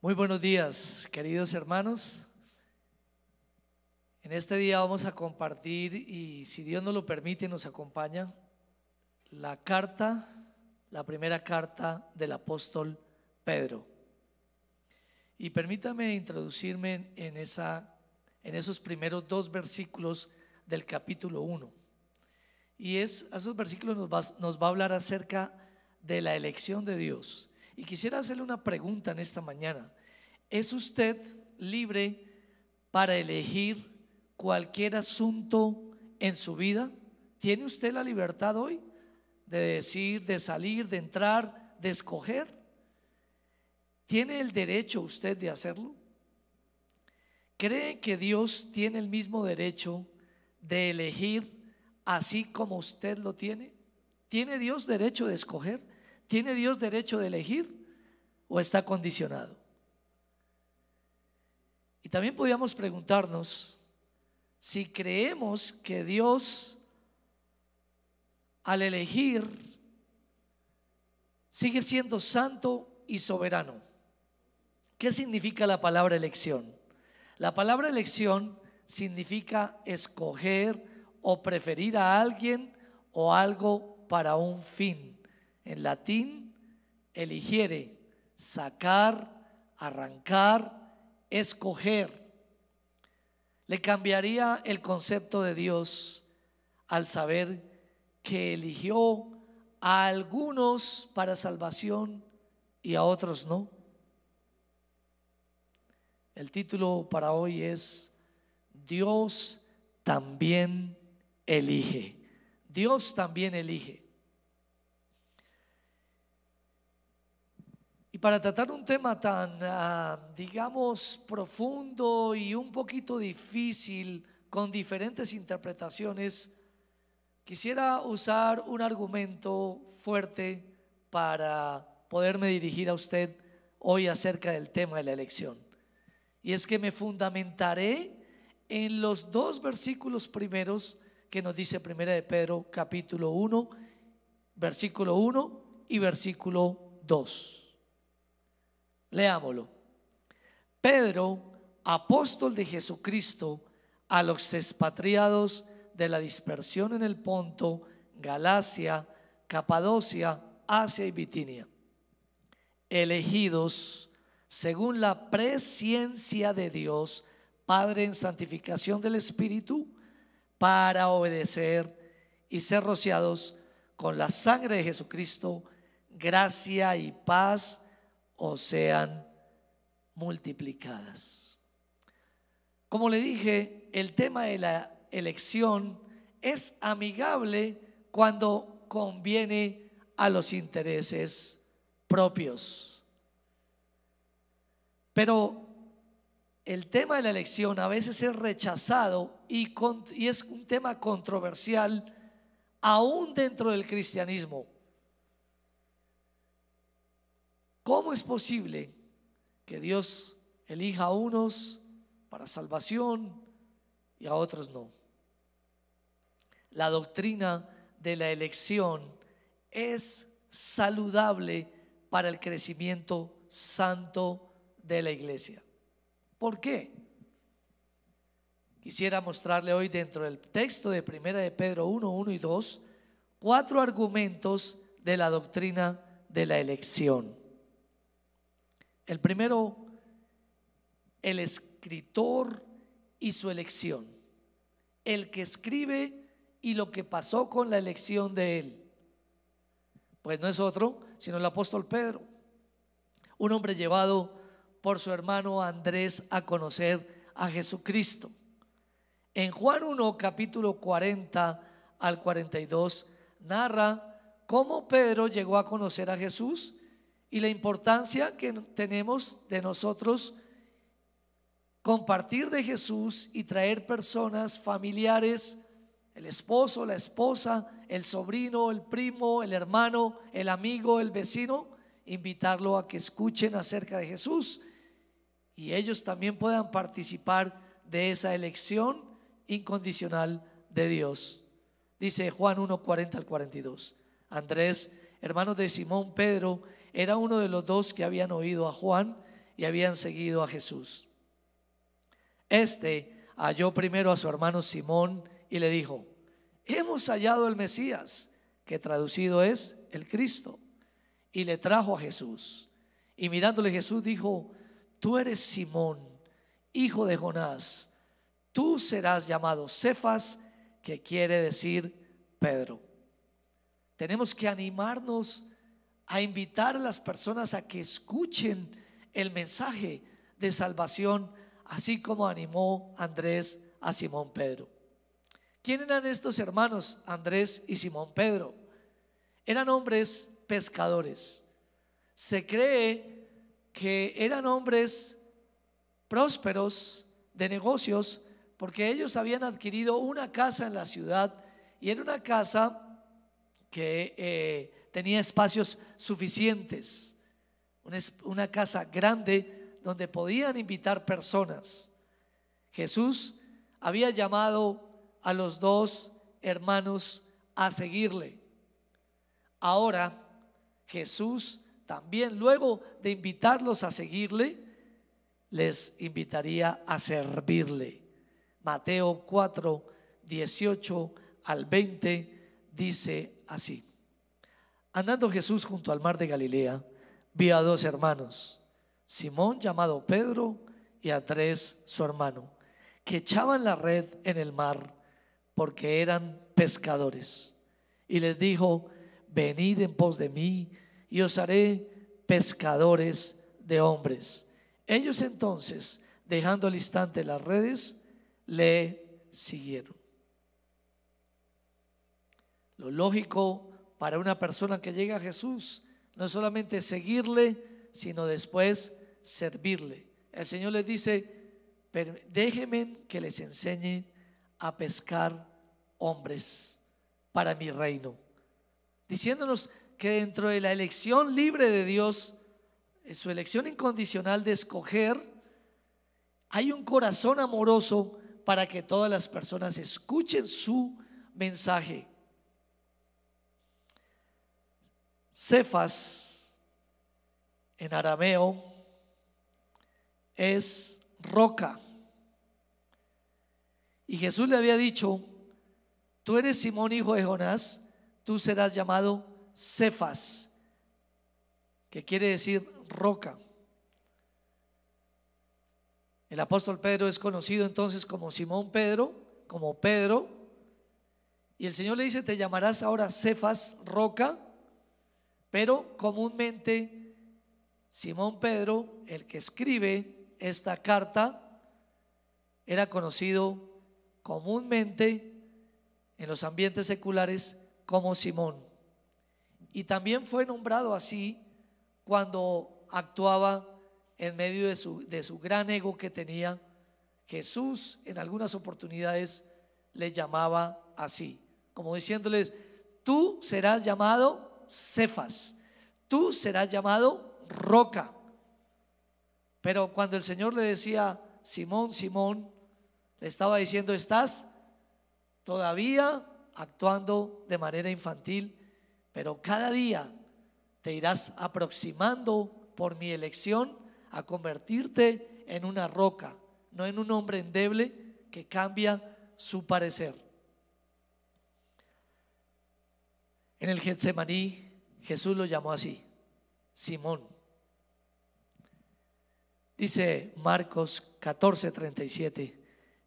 Muy buenos días, queridos hermanos. En este día vamos a compartir, y si Dios nos lo permite, nos acompaña la primera carta del apóstol Pedro. Y permítame introducirme en esos primeros dos versículos del capítulo 1. Y esos versículos nos va a hablar acerca de la elección de Dios. Y quisiera hacerle una pregunta en esta mañana. ¿Es usted libre para elegir cualquier asunto en su vida? ¿Tiene usted la libertad hoy de decir, de salir, de entrar, de escoger? ¿Tiene el derecho usted de hacerlo? ¿Cree que Dios tiene el mismo derecho de elegir así como usted lo tiene? ¿Tiene Dios derecho de escoger? ¿Tiene Dios derecho de elegir o está condicionado? Y también podríamos preguntarnos si creemos que Dios, al elegir, sigue siendo santo y soberano. ¿Qué significa la palabra elección? La palabra elección significa escoger o preferir a alguien o algo para un fin. En latín, eligiere, sacar, arrancar, escoger. Le cambiaría el concepto de Dios al saber que eligió a algunos para salvación y a otros no. El título para hoy es Dios también elige. Dios también elige. Y para tratar un tema tan, digamos, profundo y un poquito difícil, con diferentes interpretaciones, quisiera usar un argumento fuerte para poderme dirigir a usted hoy acerca del tema de la elección. Y es que me fundamentaré en los dos versículos primeros que nos dice Primera de Pedro, capítulo 1, versículo 1 y versículo 2. Leámoslo. Pedro, apóstol de Jesucristo, a los expatriados de la dispersión en el Ponto, Galacia, Capadocia, Asia y Bitinia, elegidos según la presciencia de Dios, Padre, en santificación del Espíritu, para obedecer y ser rociados con la sangre de Jesucristo, gracia y paz os sean multiplicadas. Como le dije, el tema de la elección es amigable cuando conviene a los intereses propios. Pero el tema de la elección a veces es rechazado y es un tema controversial aún dentro del cristianismo. ¿Cómo es posible que Dios elija a unos para salvación y a otros no? La doctrina de la elección es saludable para el crecimiento santo de la iglesia. ¿Por qué? Quisiera mostrarle hoy dentro del texto de Primera de Pedro 1, 1 y 2 4 argumentos de la doctrina de la elección. El primero, el escritor y su elección. El que escribe y lo que pasó con la elección de él. Pues no es otro sino el apóstol Pedro, un hombre llevado por su hermano Andrés a conocer a Jesucristo. En Juan 1, capítulo 40 al 42, narra cómo Pedro llegó a conocer a Jesús y la importancia que tenemos de nosotros compartir de Jesús y traer personas, familiares, el esposo, la esposa, el sobrino, el primo, el hermano, el amigo, el vecino, invitarlo a que escuchen acerca de Jesús y ellos también puedan participar de esa elección incondicional de Dios. Dice Juan 1, 40 al 42. Andrés, hermano de Simón Pedro, era uno de los dos que habían oído a Juan y habían seguido a Jesús. Este halló primero a su hermano Simón y le dijo: hemos hallado el Mesías, que traducido es el Cristo. Y le trajo a Jesús. Y mirándole Jesús dijo: tú eres Simón, hijo de Jonás, tú serás llamado Cefas, que quiere decir Pedro. Tenemos que animarnos a invitar a las personas a que escuchen el mensaje de salvación, así como animó Andrés a Simón Pedro. ¿Quién eran estos hermanos, Andrés y Simón Pedro? Eran hombres pescadores. Se cree que eran hombres prósperos de negocios, porque ellos habían adquirido una casa en la ciudad, y era una casa que tenía espacios suficientes, una casa grande donde podían invitar personas. Jesús había llamado a los dos hermanos a seguirle. Ahora Jesús también, luego de invitarlos a seguirle, les invitaría a servirle. Mateo 4, 18 al 20 dice así: andando Jesús junto al mar de Galilea, vio a dos hermanos, Simón llamado Pedro y Andrés su hermano, que echaban la red en el mar, porque eran pescadores. Y les dijo: venid en pos de mí, y os haré pescadores de hombres. Ellos entonces, dejando al instante las redes, le siguieron. Lo lógico para una persona que llega a Jesús no es solamente seguirle, sino después servirle. El Señor les dice: déjenme que les enseñe a pescar hombres para mi reino, diciéndonos que dentro de la elección libre de Dios, su elección incondicional de escoger, hay un corazón amoroso para que todas las personas escuchen su mensaje. Cefas en arameo es roca. Y Jesús le había dicho: tú eres Simón, hijo de Jonás, tú serás llamado Cefas, que quiere decir roca. El apóstol Pedro es conocido entonces como Simón Pedro, como Pedro, y el Señor le dice: te llamarás ahora Cefas, roca. Pero comúnmente Simón Pedro, el que escribe esta carta, era conocido comúnmente en los ambientes seculares como Simón. Y también fue nombrado así cuando actuaba en medio de su gran ego que tenía. Jesús en algunas oportunidades le llamaba así, como diciéndoles: tú serás llamado Cefas, tú serás llamado roca. Pero cuando el Señor le decía Simón, Simón, le estaba diciendo: estás todavía actuando de manera infantil, pero cada día te irás aproximando por mi elección a convertirte en una roca, no en un hombre endeble que cambia su parecer. En el Getsemaní Jesús lo llamó así: Simón. Dice Marcos 14:37: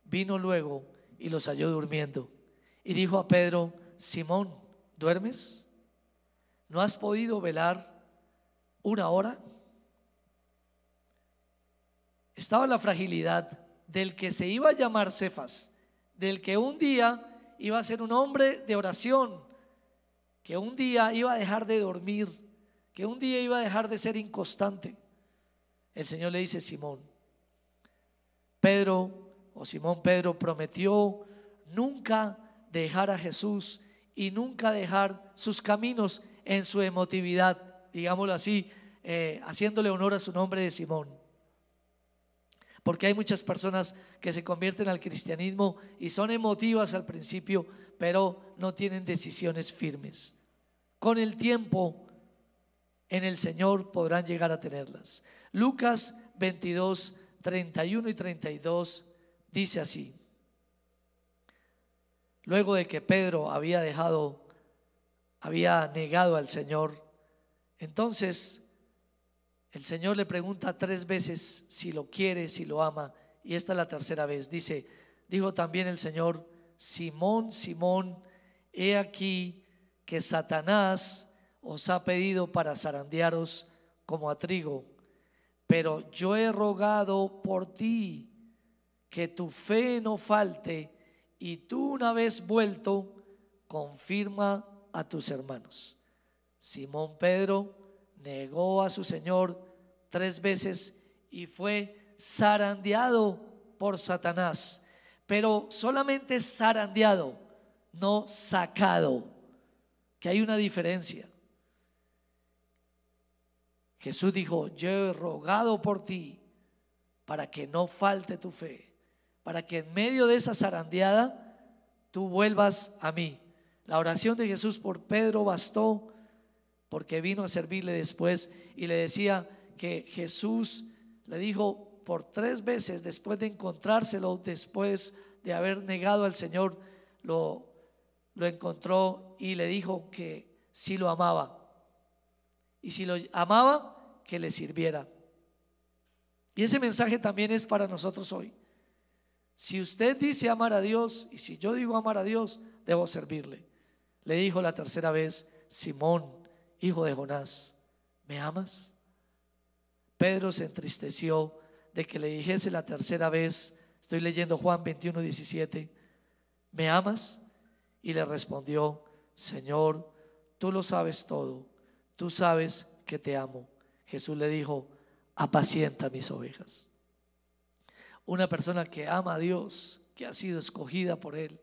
vino luego y los halló durmiendo, y dijo a Pedro: Simón, ¿duermes? ¿No has podido velar una hora? Estaba la fragilidad del que se iba a llamar Cefas, del que un día iba a ser un hombre de oración, que un día iba a dejar de dormir, que un día iba a dejar de ser inconstante. El Señor le dice: Simón. Pedro, o Simón Pedro, prometió nunca dejar a Jesús y nunca dejar sus caminos en su emotividad, digámoslo así, haciéndole honor a su nombre de Simón. Porque hay muchas personas que se convierten al cristianismo y son emotivas al principio, pero no tienen decisiones firmes. Con el tiempo en el Señor podrán llegar a tenerlas. Lucas 22, 31 y 32 dice así: luego de que Pedro había negado al Señor, entonces el Señor le pregunta 3 veces si lo quiere, si lo ama, y esta es la tercera vez. Dijo también el Señor: Simón, Simón, he aquí que Satanás os ha pedido para zarandearos como a trigo, pero yo he rogado por ti que tu fe no falte, y tú, una vez vuelto, confirma a tus hermanos. Simón Pedro negó a su Señor 3 veces y fue zarandeado por Satanás, pero solamente zarandeado, no sacado, que hay una diferencia. Jesús dijo: yo he rogado por ti para que no falte tu fe, para que en medio de esa zarandeada tú vuelvas a mí. La oración de Jesús por Pedro bastó, porque vino a servirle después, y le decía que Jesús le dijo por 3 veces, después de encontrárselo, después de haber negado al Señor, lo encontró y le dijo que sí lo amaba, y si lo amaba, que le sirviera. Y ese mensaje también es para nosotros hoy. Si usted dice amar a Dios, y si yo digo amar a Dios, debo servirle. Le dijo la tercera vez: Simón, hijo de Jonás, ¿me amas? Pedro se entristeció de que le dijese la tercera vez, estoy leyendo Juan 21, 17, ¿me amas? Y le respondió: Señor, tú lo sabes todo, tú sabes que te amo. Jesús le dijo: apacienta mis ovejas. Una persona que ama a Dios, que ha sido escogida por Él,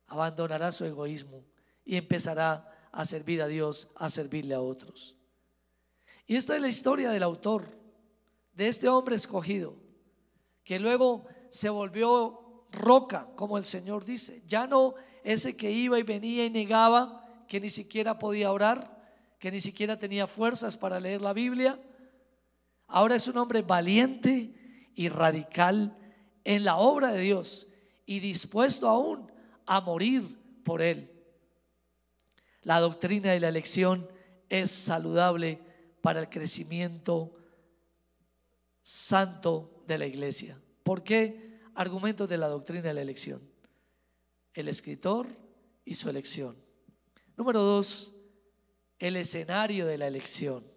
abandonará su egoísmo y empezará a servir a Dios, a servirle a otros. Y esta es la historia del autor, de este hombre escogido, que luego se volvió roca, como el Señor dice. Ya no ese que iba y venía y negaba, que ni siquiera podía orar, que ni siquiera tenía fuerzas para leer la Biblia. Ahora es un hombre valiente y radical en la obra de Dios, y dispuesto aún a morir por Él. La doctrina de la elección es saludable para el crecimiento santo de la iglesia. ¿Por qué? Argumentos de la doctrina de la elección: el escritor y su elección. Número 2, el escenario de la elección.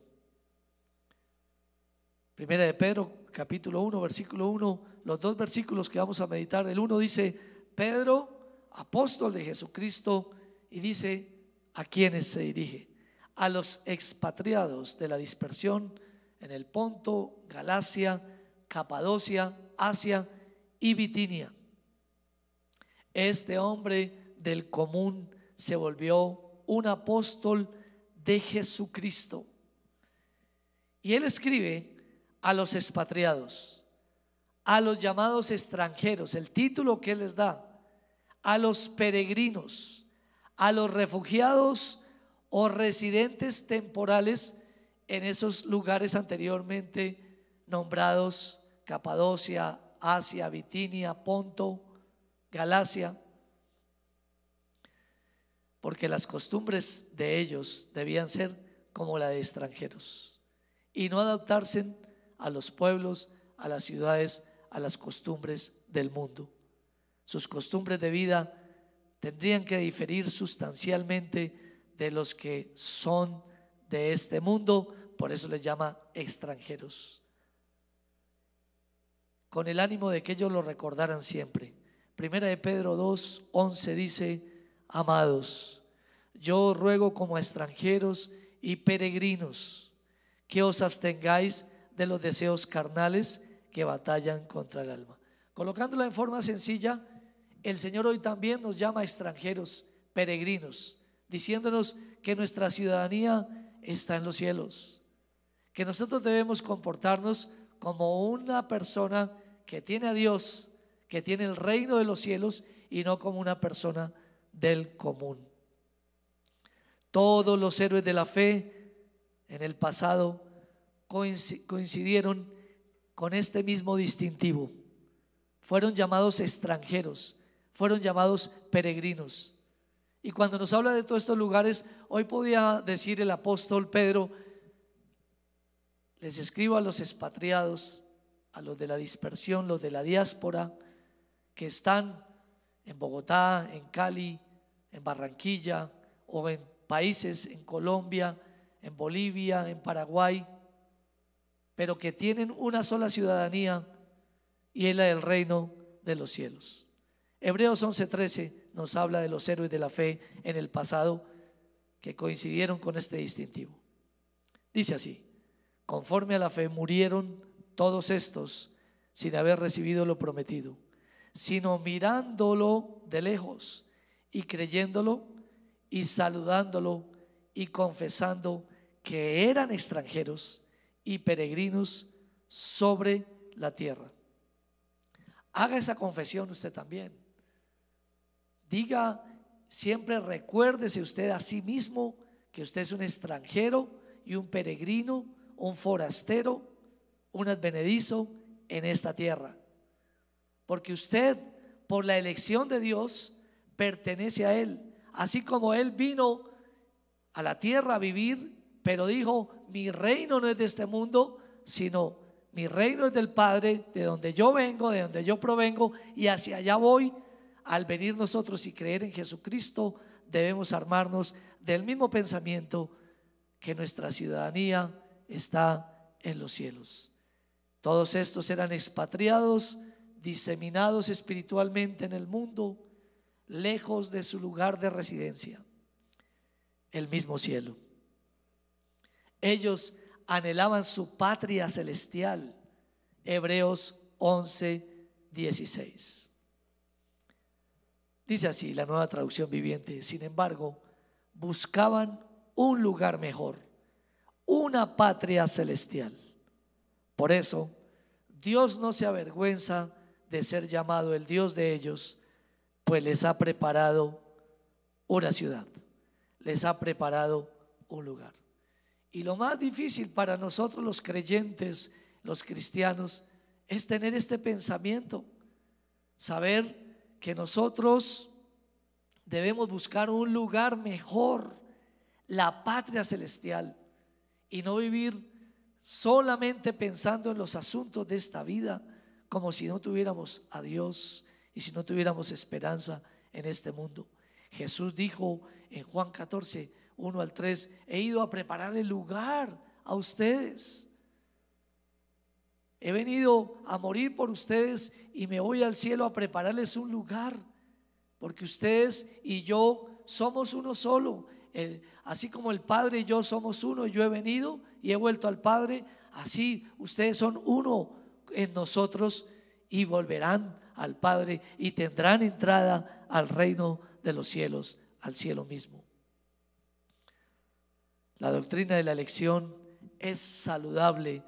Primera de Pedro, capítulo 1, versículo 1, los 2 versículos que vamos a meditar. El 1 dice: Pedro, apóstol de Jesucristo, y dice a quienes se dirige: a los expatriados de la dispersión en el Ponto, Galacia, Capadocia, Asia y Bitinia. Este hombre del común se volvió un apóstol de Jesucristo, y él escribe a los expatriados, a los llamados extranjeros, el título que él les da, a los peregrinos, a los refugiados o residentes temporales en esos lugares anteriormente nombrados: Capadocia, Asia, Bitinia, Ponto, Galacia, porque las costumbres de ellos debían ser como la de extranjeros y no adaptarse a los pueblos, a las ciudades, a las costumbres del mundo. Sus costumbres de vida tendrían que diferir sustancialmente de los que son de este mundo, por eso les llama extranjeros, con el ánimo de que ellos lo recordaran siempre. Primera de Pedro 2, 11 dice: amados, yo os ruego como extranjeros y peregrinos que os abstengáis de los deseos carnales que batallan contra el alma. Colocándola en forma sencilla, el Señor hoy también nos llama extranjeros, peregrinos, diciéndonos que nuestra ciudadanía está en los cielos, que nosotros debemos comportarnos como una persona que tiene a Dios, que tiene el reino de los cielos, y no como una persona del común. Todos los héroes de la fe en el pasado coincidieron con este mismo distintivo. Fueron llamados extranjeros, fueron llamados peregrinos. Y cuando nos habla de todos estos lugares, hoy podía decir el apóstol Pedro: les escribo a los expatriados, a los de la dispersión, los de la diáspora, que están en Bogotá, en Cali, en Barranquilla, o en países, en Colombia, en Bolivia, en Paraguay, pero que tienen una sola ciudadanía, y es la del reino de los cielos. Hebreos 11:13 nos habla de los héroes de la fe en el pasado que coincidieron con este distintivo. Dice así: conforme a la fe murieron todos estos sin haber recibido lo prometido, sino mirándolo de lejos y creyéndolo y saludándolo y confesando que eran extranjeros y peregrinos sobre la tierra. Haga esa confesión usted también. Diga siempre, recuérdese usted a sí mismo que usted es un extranjero y un peregrino, un forastero, un advenedizo en esta tierra, porque usted, por la elección de Dios, pertenece a Él. Así como Él vino a la tierra a vivir, pero dijo: mi reino no es de este mundo, sino mi reino es del Padre, de donde yo vengo, de donde yo provengo, y hacia allá voy. Al venir nosotros y creer en Jesucristo, debemos armarnos del mismo pensamiento, que nuestra ciudadanía está en los cielos. Todos estos eran expatriados, diseminados espiritualmente en el mundo, lejos de su lugar de residencia, el mismo cielo. Ellos anhelaban su patria celestial. Hebreos 11:16. Dice así la Nueva Traducción Viviente: sin embargo, buscaban un lugar mejor, una patria celestial. Por eso, Dios no se avergüenza de ser llamado el Dios de ellos, pues les ha preparado una ciudad, les ha preparado un lugar. Y lo más difícil para nosotros los creyentes, los cristianos, es tener este pensamiento, saber que nosotros debemos buscar un lugar mejor, la patria celestial, y no vivir solamente pensando en los asuntos de esta vida, como si no tuviéramos a Dios y si no tuviéramos esperanza en este mundo. Jesús dijo en Juan 14:1-3: he ido a preparar el lugar a ustedes. He venido a morir por ustedes y me voy al cielo a prepararles un lugar, porque ustedes y yo somos uno solo. Así como el Padre y yo somos uno, yo he venido y he vuelto al Padre, así ustedes son uno en nosotros y volverán al Padre y tendrán entrada al reino de los cielos, al cielo mismo. La doctrina de la elección es saludable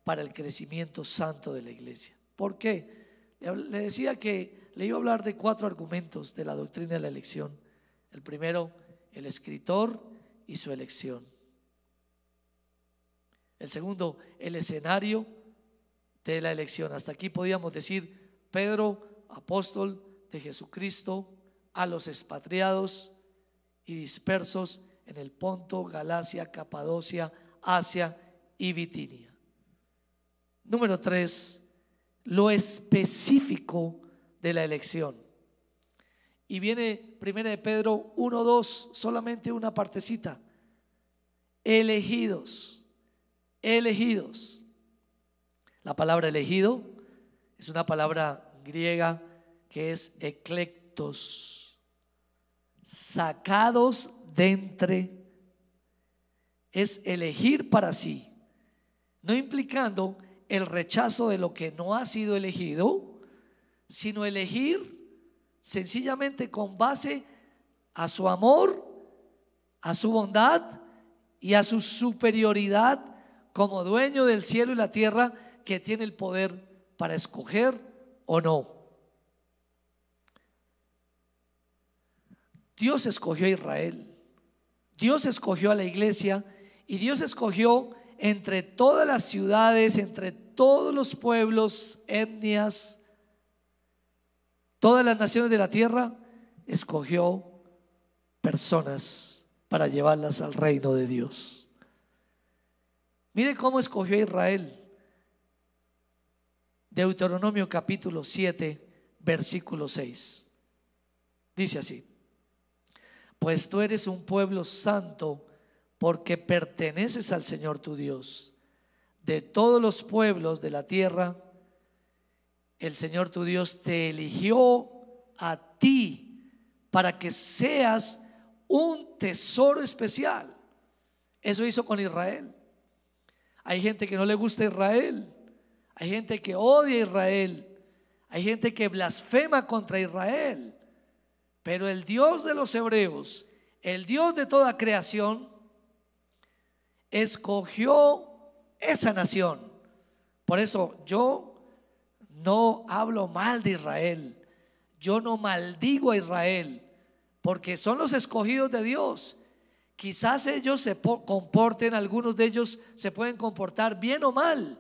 para el crecimiento santo de la iglesia. ¿Por qué? Le decía que le iba a hablar de 4 argumentos de la doctrina de la elección. El primero, el escritor y su elección. El segundo, el escenario de la elección. Hasta aquí podíamos decir: Pedro, apóstol de Jesucristo, a los expatriados y dispersos en el Ponto, Galacia, Capadocia, Asia y Bitinia. Número 3, lo específico de la elección. Y viene 1 de Pedro 1:2, solamente una partecita: elegidos, elegidos. La palabra elegido es una palabra griega que es eclectos, sacados de entre. Es elegir para sí, no implicando el rechazo de lo que no ha sido elegido, sino elegir sencillamente con base a su amor, a su bondad y a su superioridad como dueño del cielo y la tierra, que tiene el poder para escoger o no. Dios escogió a Israel, Dios escogió a la iglesia y Dios escogió entre todas las ciudades, entre todos los pueblos, etnias, todas las naciones de la tierra, escogió personas para llevarlas al reino de Dios. Mire cómo escogió a Israel. Deuteronomio capítulo 7, versículo 6. Dice así: pues tú eres un pueblo santo, porque perteneces al Señor tu Dios. De todos los pueblos de la tierra, el Señor tu Dios te eligió a ti para que seas un tesoro especial. Eso hizo con Israel. Hay gente que no le gusta Israel, hay gente que odia a Israel, hay gente que blasfema contra Israel, pero el Dios de los hebreos, el Dios de toda creación, escogió esa nación. Por eso yo no hablo mal de Israel, yo no maldigo a Israel, porque son los escogidos de Dios. Quizás ellos se comporten, algunos de ellos se pueden comportar bien o mal,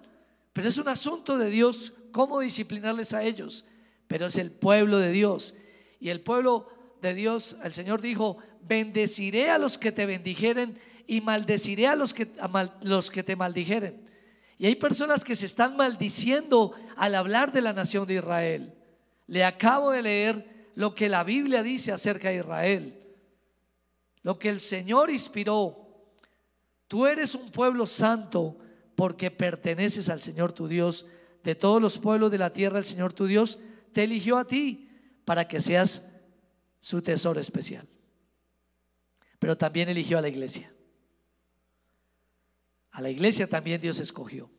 pero es un asunto de Dios cómo disciplinarles a ellos. Pero es el pueblo de Dios, y el pueblo de Dios, el Señor dijo: bendeciré a los que te bendijeren y maldeciré a los que te maldijeren. Y hay personas que se están maldiciendo al hablar de la nación de Israel. Le acabo de leer lo que la Biblia dice acerca de Israel, lo que el Señor inspiró. Tú eres un pueblo santo, porque perteneces al Señor tu Dios. De todos los pueblos de la tierra, el Señor tu Dios te eligió a ti para que seas su tesoro especial. Pero también eligió a la iglesia. A la iglesia también Dios escogió.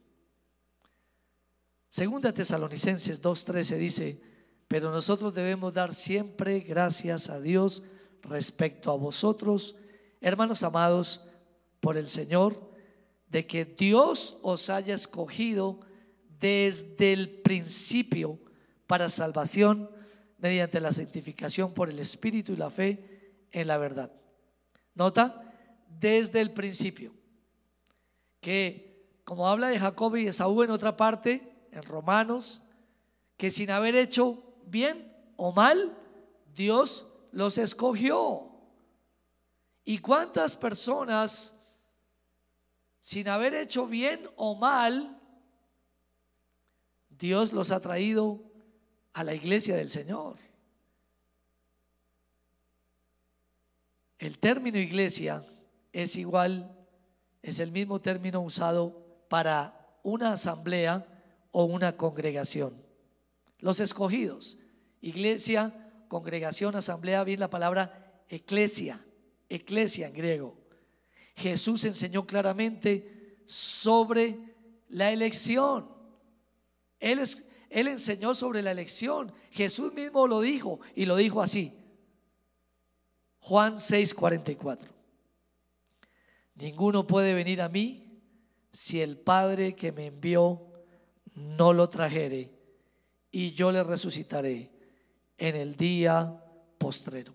Segunda Tesalonicenses 2:13 dice: pero nosotros debemos dar siempre gracias a Dios respecto a vosotros, hermanos amados por el Señor, de que Dios os haya escogido desde el principio para salvación mediante la santificación por el Espíritu y la fe en la verdad. Nota, desde el principio, que como habla de Jacob y Esaú en otra parte, en Romanos, que sin haber hecho bien o mal, Dios los escogió. ¿Y cuántas personas sin haber hecho bien o mal, Dios los ha traído a la iglesia del Señor? El término iglesia es igual, es el mismo término usado para una asamblea o una congregación. Los escogidos, iglesia, congregación, asamblea, bien la palabra eclesia, eclesia en griego. Jesús enseñó claramente sobre la elección. Él enseñó sobre la elección. Jesús mismo lo dijo, y lo dijo así. Juan 6:44. Ninguno puede venir a mí si el Padre que me envió no lo trajere, y yo le resucitaré en el día postrero.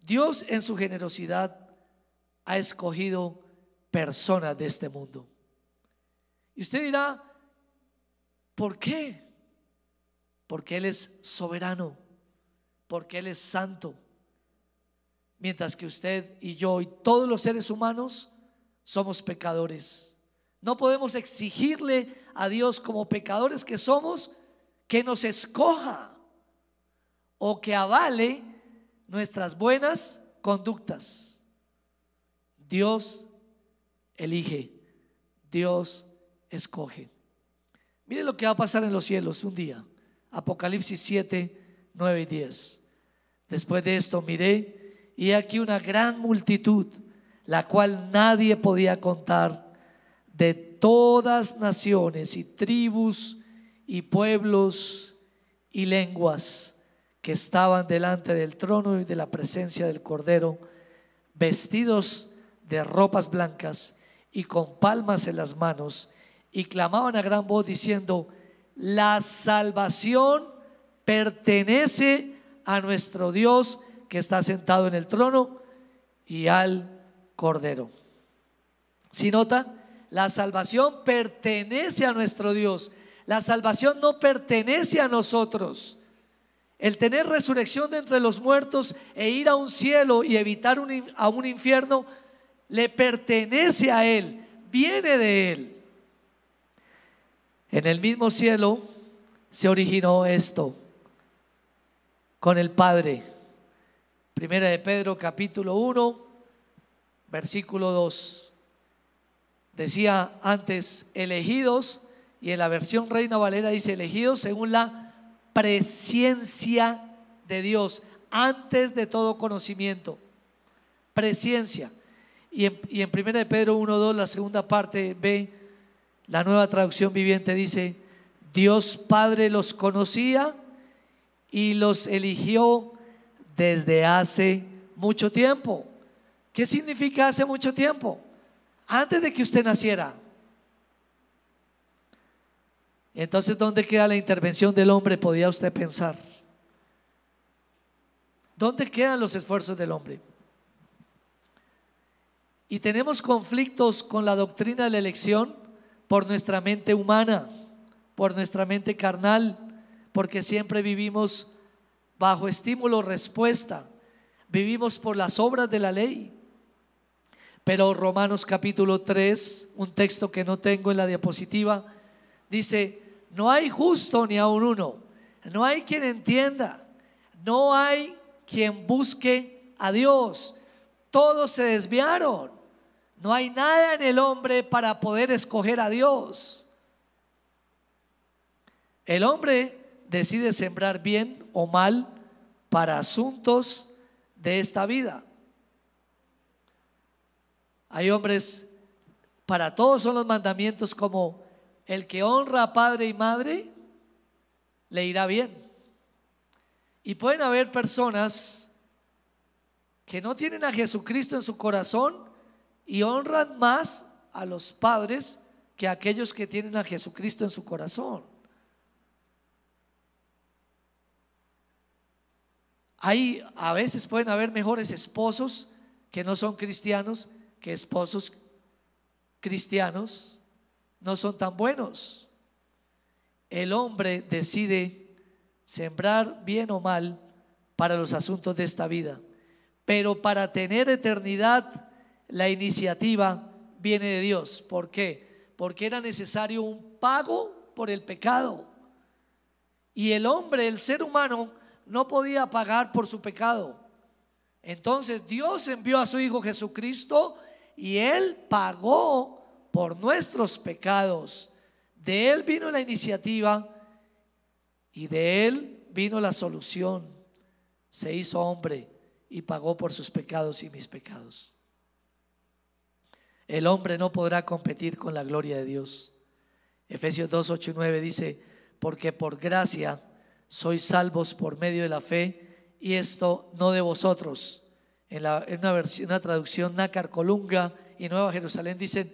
Dios en su generosidad ha escogido personas de este mundo. Y usted dirá: ¿por qué? Porque Él es soberano, porque Él es santo. Mientras que usted y yo y todos los seres humanos somos pecadores. No podemos exigirle a Dios, como pecadores que somos, que nos escoja o que avale nuestras buenas conductas. Dios elige, Dios escoge. Mire lo que va a pasar en los cielos un día. Apocalipsis 7, 9 y 10. Después de esto miré, y aquí una gran multitud, la cual nadie podía contar, de todas naciones y tribus y pueblos y lenguas, que estaban delante del trono y de la presencia del Cordero, vestidos de ropas blancas y con palmas en las manos, y clamaban a gran voz diciendo: la salvación pertenece a nuestro Dios, que está sentado en el trono, y al Cordero. ¿Sí nota? La salvación pertenece a nuestro Dios. La salvación no pertenece a nosotros. El tener resurrección de entre los muertos e ir a un cielo y evitar a un infierno le pertenece a Él, viene de Él. En el mismo cielo se originó esto con el Padre. Primera de Pedro capítulo 1, versículo 2. Decía antes elegidos, y en la versión Reina Valera dice elegidos según la presciencia de Dios, antes de todo conocimiento. Presciencia. Y en Primera de Pedro 1:2, la segunda parte B, la Nueva Traducción Viviente dice: Dios Padre los conocía y los eligió desde hace mucho tiempo. ¿Qué significa hace mucho tiempo? Antes de que usted naciera. Entonces, ¿dónde queda la intervención del hombre? Podía usted pensar. ¿Dónde quedan los esfuerzos del hombre? Y tenemos conflictos con la doctrina de la elección por nuestra mente humana, por nuestra mente carnal, porque siempre vivimos bajo estímulo-respuesta, vivimos por las obras de la ley. Pero Romanos capítulo 3, un texto que no tengo en la diapositiva, dice: no hay justo ni aun uno, no hay quien entienda, no hay quien busque a Dios, todos se desviaron, no hay nada en el hombre para poder escoger a Dios. El hombre decide sembrar bien o mal para asuntos de esta vida. Hay hombres, para todos son los mandamientos como: el que honra a padre y madre le irá bien. Y pueden haber personas que no tienen a Jesucristo en su corazón y honran más a los padres que a aquellos que tienen a Jesucristo en su corazón. A veces pueden haber mejores esposos que no son cristianos, que esposos cristianos no son tan buenos. El hombre decide sembrar bien o mal para los asuntos de esta vida, pero para tener eternidad la iniciativa viene de Dios. ¿Por qué? Porque era necesario un pago por el pecado, y el hombre, el ser humano, no podía pagar por su pecado. Entonces Dios envió a su Hijo Jesucristo y Él pagó por nuestros pecados. De Él vino la iniciativa y de Él vino la solución. Se hizo hombre y pagó por sus pecados y mis pecados. El hombre no podrá competir con la gloria de Dios. Efesios 2, 8 y 9 dice: porque por gracia sois salvos por medio de la fe, y esto no de vosotros. En una traducción Nácar Colunga y Nueva Jerusalén dicen: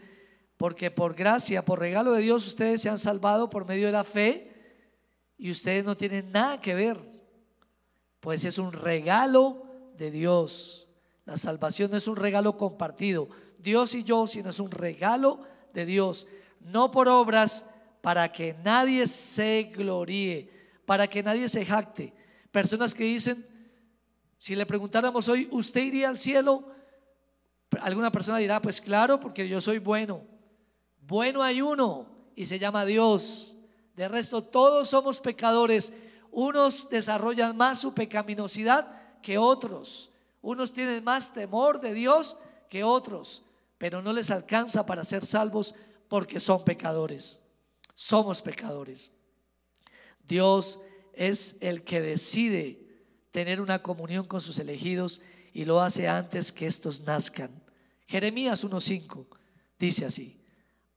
porque por gracia, por regalo de Dios, ustedes se han salvado por medio de la fe, y ustedes no tienen nada que ver, pues es un regalo de Dios. La salvación no es un regalo compartido, Dios y yo, sino es un regalo de Dios, no por obras, para que nadie se gloríe, para que nadie se jacte. Personas que dicen, si le preguntáramos hoy: ¿usted iría al cielo? Alguna persona dirá: pues claro, porque yo soy bueno. Bueno hay uno y se llama Dios. De resto todos somos pecadores. Unos desarrollan más su pecaminosidad que otros, unos tienen más temor de Dios que otros, pero no les alcanza para ser salvos porque son pecadores. Somos pecadores. Dios es el que decide tener una comunión con sus elegidos y lo hace antes que estos nazcan. Jeremías 1:5 dice así: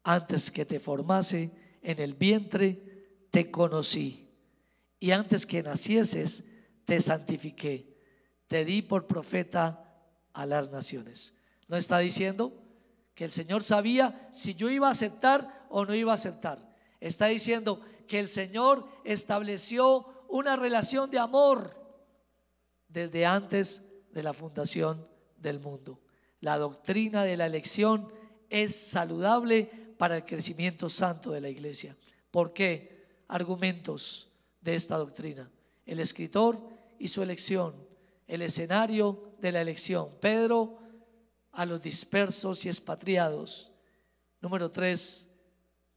antes que te formase en el vientre te conocí, y antes que nacieses te santifiqué, te di por profeta a las naciones. ¿No está diciendo que el Señor sabía si yo iba a aceptar o no iba a aceptar? Está diciendo que el Señor estableció una relación de amor desde antes de la fundación del mundo. La doctrina de la elección es saludable para el crecimiento santo de la iglesia. ¿Por qué? Argumentos de esta doctrina: el escritor y su elección, el escenario de la elección. Pedro a los dispersos y expatriados. Número 3,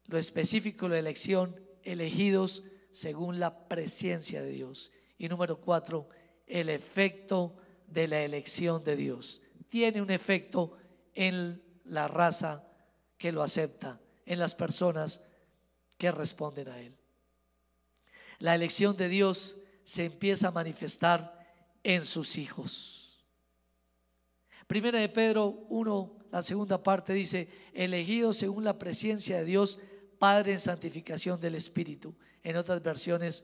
lo específico de la elección, elegidos según la presencia de Dios. Y número 4, el efecto de la elección de Dios. Tiene un efecto en la raza que lo acepta, en las personas que responden a él. La elección de Dios se empieza a manifestar en sus hijos. Primera de Pedro 1, la segunda parte dice: elegidos según la presencia de Dios, Padre en santificación del Espíritu. En otras versiones,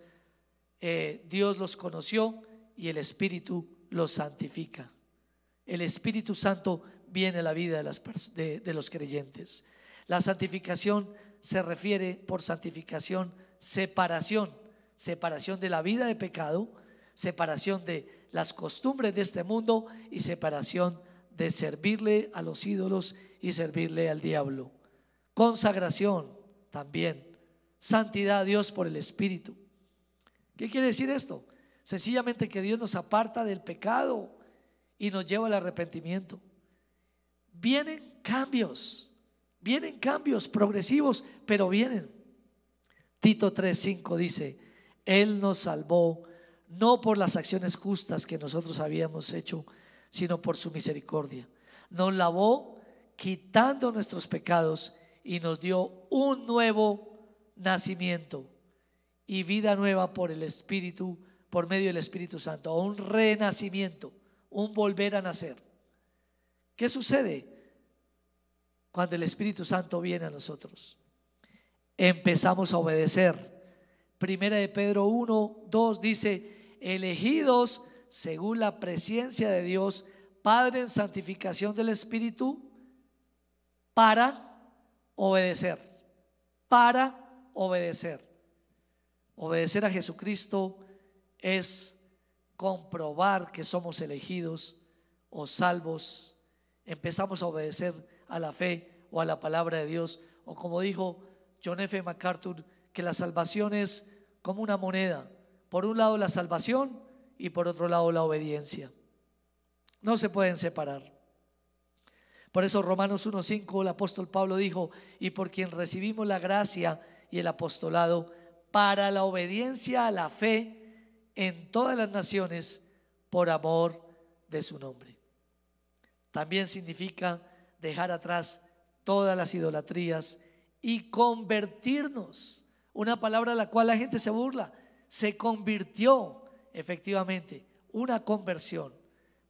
Dios los conoció y el Espíritu los santifica. El Espíritu Santo viene a la vida de los creyentes. La santificación se refiere, por santificación, separación de la vida de pecado, separación de las costumbres de este mundo y separación de servirle a los ídolos y servirle al diablo. Consagración también, santidad a Dios por el Espíritu. ¿Qué quiere decir esto? Sencillamente que Dios nos aparta del pecado y nos lleva al arrepentimiento. Vienen cambios progresivos, pero vienen. Tito 3:5 dice: Él nos salvó no por las acciones justas que nosotros habíamos hecho, sino por su misericordia. Nos lavó quitando nuestros pecados y nos dio un nuevo nacimiento y vida nueva por el Espíritu, por medio del Espíritu Santo, un renacimiento, un volver a nacer. ¿Qué sucede cuando el Espíritu Santo viene a nosotros? Empezamos a obedecer. Primera de Pedro 1:2 dice: elegidos según la presencia de Dios, Padre en santificación del Espíritu, para obedecer. Para obedecer. Obedecer a Jesucristo es comprobar que somos elegidos o salvos. Empezamos a obedecer a la fe o a la palabra de Dios, o como dijo John F. MacArthur, que la salvación es como una moneda: por un lado la salvación y por otro lado la obediencia. No se pueden separar. Por eso Romanos 1:5, el apóstol Pablo dijo: y por quien recibimos la gracia y el apostolado para la obediencia a la fe en todas las naciones, por amor de su nombre. También significa dejar atrás todas las idolatrías y convertirnos. Una palabra a la cual la gente se burla. Se convirtió, efectivamente, una conversión.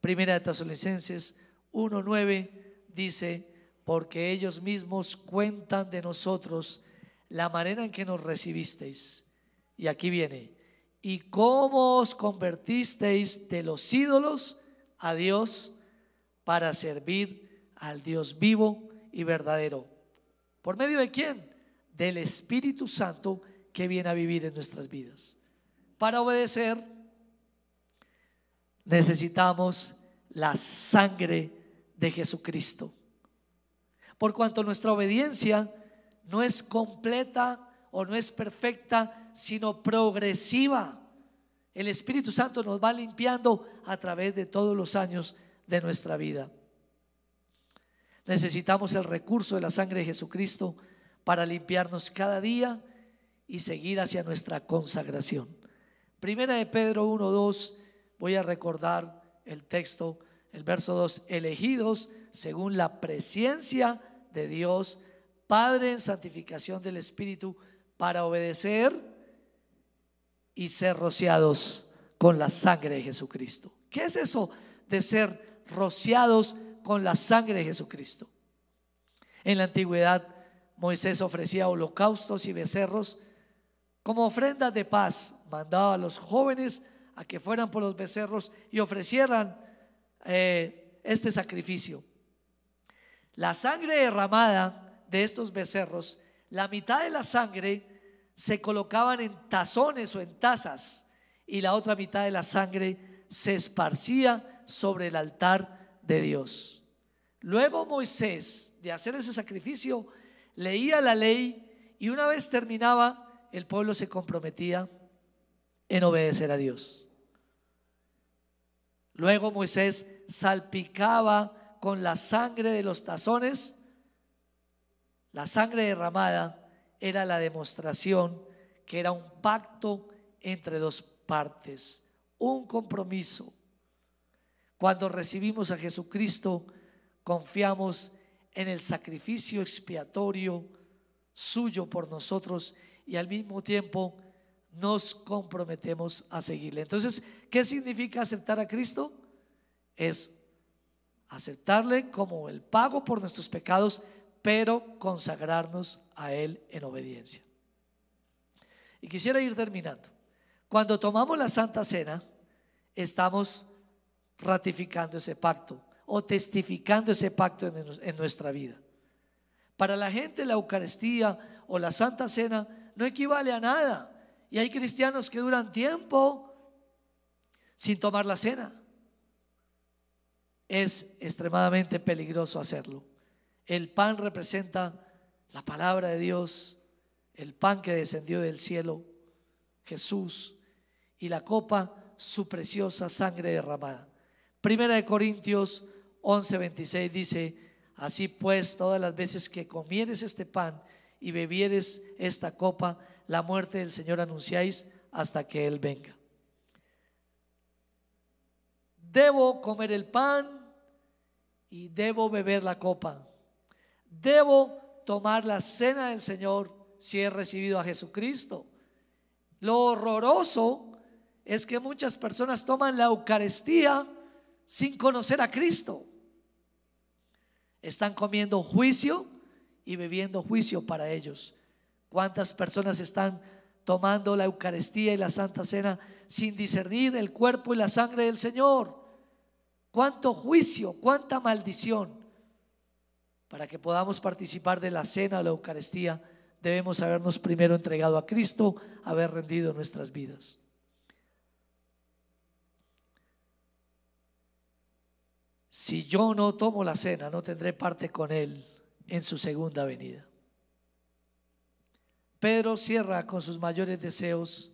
Primera de Tesalonicenses 1:9 dice: porque ellos mismos cuentan de nosotros la manera en que nos recibisteis. Y aquí viene: y cómo os convertisteis de los ídolos a Dios, para servir al Dios vivo y verdadero. ¿Por medio de quién? Del Espíritu Santo que viene a vivir en nuestras vidas. Para obedecer necesitamos la sangre de Jesucristo. Por cuanto nuestra obediencia no es completa o no es perfecta, sino progresiva. El Espíritu Santo nos va limpiando a través de todos los años de nuestra vida. Necesitamos el recurso de la sangre de Jesucristo para limpiarnos cada día y seguir hacia nuestra consagración. Primera de Pedro 1:2, voy a recordar el texto, el verso 2: elegidos según la presencia de Dios, Padre en santificación del Espíritu, para obedecer y ser rociados con la sangre de Jesucristo. ¿Qué es eso de ser rociados con la sangre de Jesucristo? En la antigüedad, Moisés ofrecía holocaustos y becerros como ofrendas de paz. Mandaba a los jóvenes a que fueran por los becerros y ofrecieran este sacrificio. La sangre derramada de estos becerros, la mitad de la sangre se colocaban en tazones o en tazas, y la otra mitad de la sangre se esparcía sobre el altar de Dios. Luego Moisés, de hacer ese sacrificio, leía la ley y una vez terminaba, el pueblo se comprometía en obedecer a Dios. Luego Moisés salpicaba con la sangre de los tazones. La sangre derramada era la demostración que era un pacto entre dos partes, un compromiso. Cuando recibimos a Jesucristo, confiamos en el sacrificio expiatorio suyo por nosotros y al mismo tiempo nos comprometemos a seguirle. Entonces, ¿qué significa aceptar a Cristo? Es aceptarle como el pago por nuestros pecados, pero consagrarnos a Él en obediencia. Y quisiera ir terminando. Cuando tomamos la Santa Cena, estamos ratificando ese pacto o testificando ese pacto en nuestra vida. Para la gente, la Eucaristía o la Santa Cena no equivale a nada. Y hay cristianos que duran tiempo sin tomar la cena. Es extremadamente peligroso hacerlo. El pan representa la palabra de Dios, el pan que descendió del cielo, Jesús, y la copa, su preciosa sangre derramada. Primera de Corintios 11:26 dice: así pues, todas las veces que comieres este pan y bebieres esta copa, la muerte del Señor anunciáis hasta que Él venga. Debo comer el pan y debo beber la copa. Debo tomar la cena del Señor si he recibido a Jesucristo. Lo horroroso es que muchas personas toman la Eucaristía sin conocer a Cristo. Están comiendo juicio y bebiendo juicio para ellos. ¿Cuántas personas están tomando la Eucaristía y la Santa Cena sin discernir el cuerpo y la sangre del Señor? ¿Cuánto juicio, cuánta maldición? Para que podamos participar de la cena o la Eucaristía, debemos habernos primero entregado a Cristo, haber rendido nuestras vidas. Si yo no tomo la cena, no tendré parte con Él en su segunda venida. Pedro cierra con sus mayores deseos,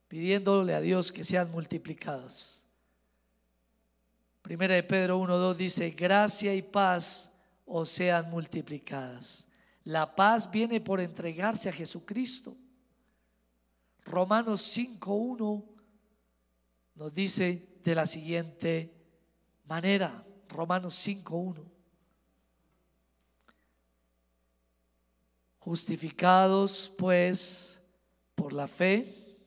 pidiéndole a Dios que sean multiplicadas. Primera de Pedro 1:2 dice: gracia y paz os sean multiplicadas. La paz viene por entregarse a Jesucristo. Romanos 5:1 nos dice de la siguiente manera, Romanos 5:1: justificados pues por la fe,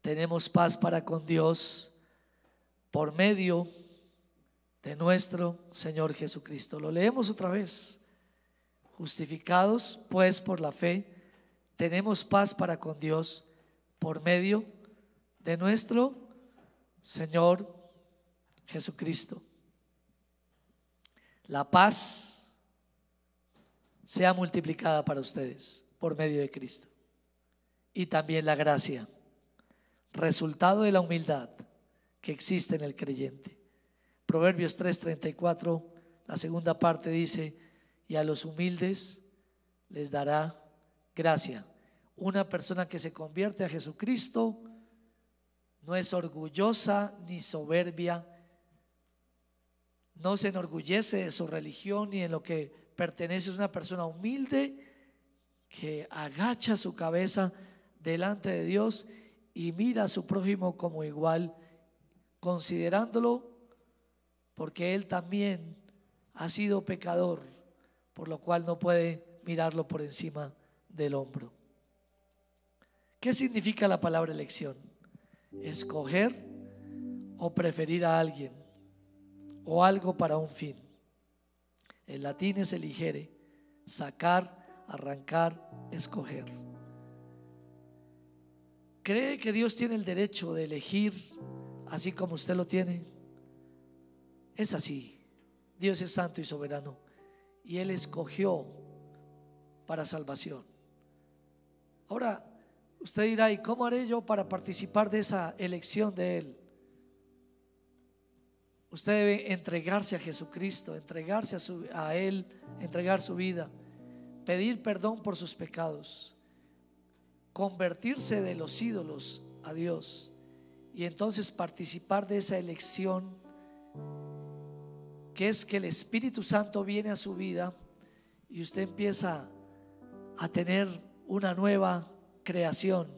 tenemos paz para con Dios por medio de nuestro Señor Jesucristo. Lo leemos otra vez. Justificados pues por la fe, tenemos paz para con Dios por medio de nuestro Señor Jesucristo. La paz sea multiplicada para ustedes por medio de Cristo. Y también la gracia, resultado de la humildad que existe en el creyente. Proverbios 3:34, la segunda parte dice: y a los humildes les dará gracia. Una persona que se convierte a Jesucristo no es orgullosa ni soberbia, no se enorgullece de su religión ni en lo que pertenece. Es una persona humilde que agacha su cabeza delante de Dios y mira a su prójimo como igual, considerándolo, porque él también ha sido pecador, por lo cual no puede mirarlo por encima del hombro. ¿Qué significa la palabra elección? Escoger o preferir a alguien o algo para un fin. En latín es eligere, sacar, arrancar, escoger. ¿Cree que Dios tiene el derecho de elegir así como usted lo tiene? Es así. Dios es santo y soberano y Él escogió para salvación. Ahora usted dirá: ¿y cómo haré yo para participar de esa elección de Él? Usted debe entregarse a Jesucristo, entregarse a Él, entregar su vida, pedir perdón por sus pecados, convertirse de los ídolos a Dios y entonces participar de esa elección, que es que el Espíritu Santo viene a su vida y usted empieza a tener una nueva creación,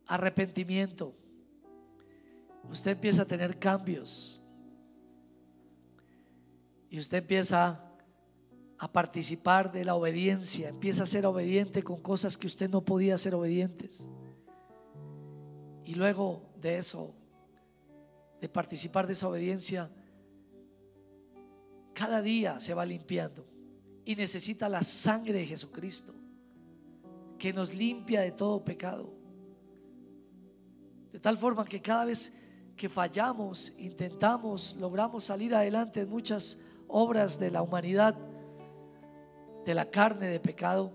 arrepentimiento. Usted empieza a tener cambios y usted empieza a participar de la obediencia, empieza a ser obediente con cosas que usted no podía ser obedientes. Y luego de eso, de participar de esa obediencia, cada día se va limpiando y necesita la sangre de Jesucristo, que nos limpia de todo pecado. De tal forma que cada vez que fallamos, intentamos, logramos salir adelante en muchas obras de la humanidad, de la carne, de pecado,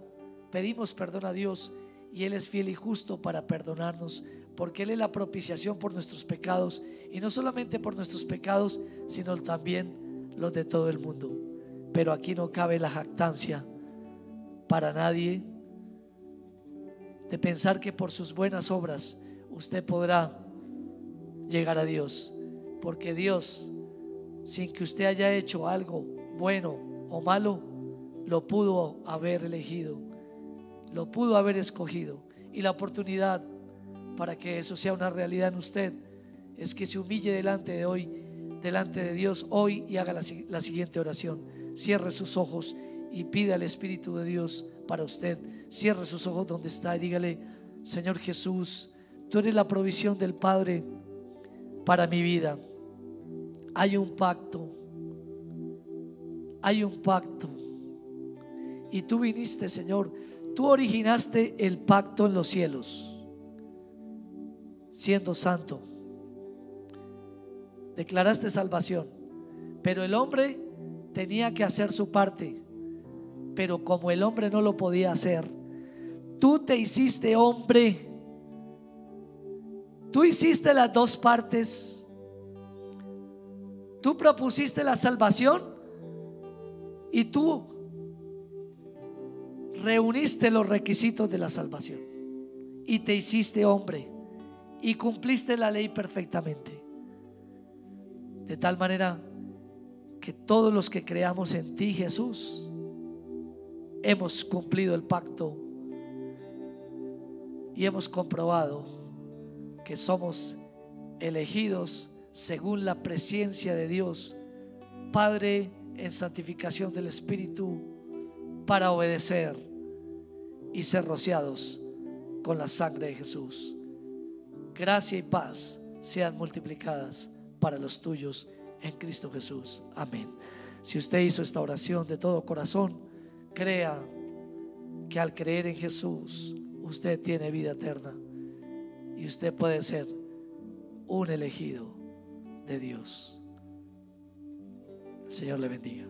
pedimos perdón a Dios y Él es fiel y justo para perdonarnos, porque Él es la propiciación por nuestros pecados, y no solamente por nuestros pecados, sino también los de todo el mundo. Pero aquí no cabe la jactancia para nadie de pensar que por sus buenas obras usted podrá llegar a Dios, porque Dios, sin que usted haya hecho algo bueno o malo, lo pudo haber elegido, lo pudo haber escogido. Y la oportunidad para que eso sea una realidad en usted es que se humille delante de Dios hoy y haga la siguiente oración. Cierre sus ojos y pida al Espíritu de Dios para usted. Cierre sus ojos donde está y dígale: Señor Jesús, tú eres la provisión del Padre para mi vida. Hay un pacto, y tú viniste, Señor, tú originaste el pacto en los cielos, siendo santo, declaraste salvación, pero el hombre tenía que hacer su parte. Pero como el hombre no lo podía hacer, tú te hiciste hombre, tú hiciste las dos partes. Tú propusiste la salvación y tú reuniste los requisitos de la salvación y te hiciste hombre y cumpliste la ley perfectamente, de tal manera que todos los que creamos en ti, Jesús, hemos cumplido el pacto y hemos comprobado que somos elegidos según la presencia de Dios Padre en santificación del Espíritu, para obedecer y ser rociados con la sangre de Jesús. Gracia y paz sean multiplicadas para los tuyos en Cristo Jesús. Amén. Si usted hizo esta oración de todo corazón, crea que al creer en Jesús usted tiene vida eterna y usted puede ser un elegido de Dios. El Señor le bendiga.